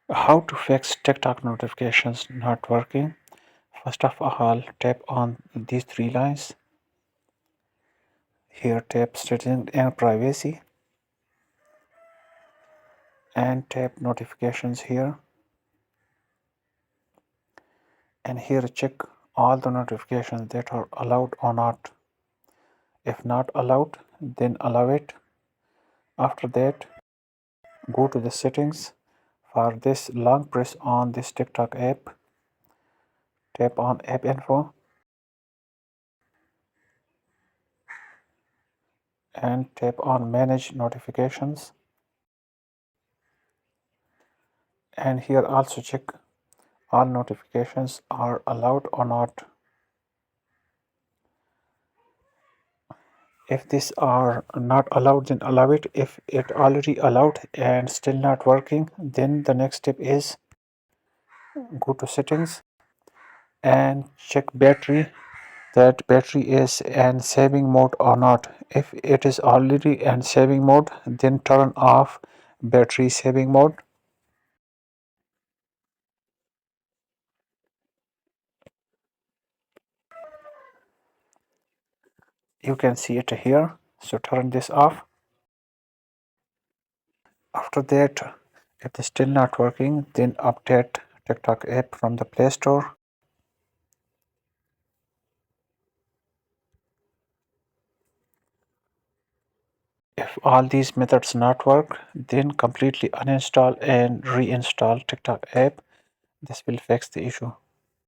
How to fix TikTok notifications not working? First of all, tap on these three lines. Here tap settings and privacy and tap notifications here, and here check all the notifications that are allowed or not. If not allowed, then allow it. After that, go to the settings. For this, long press on this TikTok app, tap on app info and tap on manage notifications, and here also check all notifications are allowed or not. If these are not allowed, then allow it. If it already allowed and still not working, then the next step is go to settings and check battery, that battery is in saving mode or not. If it is already in saving mode, then turn off battery saving mode. You can see it here, so turn this off. After that, if it's still not working, then update TikTok app from the Play Store. If all these methods not work, then completely uninstall and reinstall TikTok app. This will fix the issue.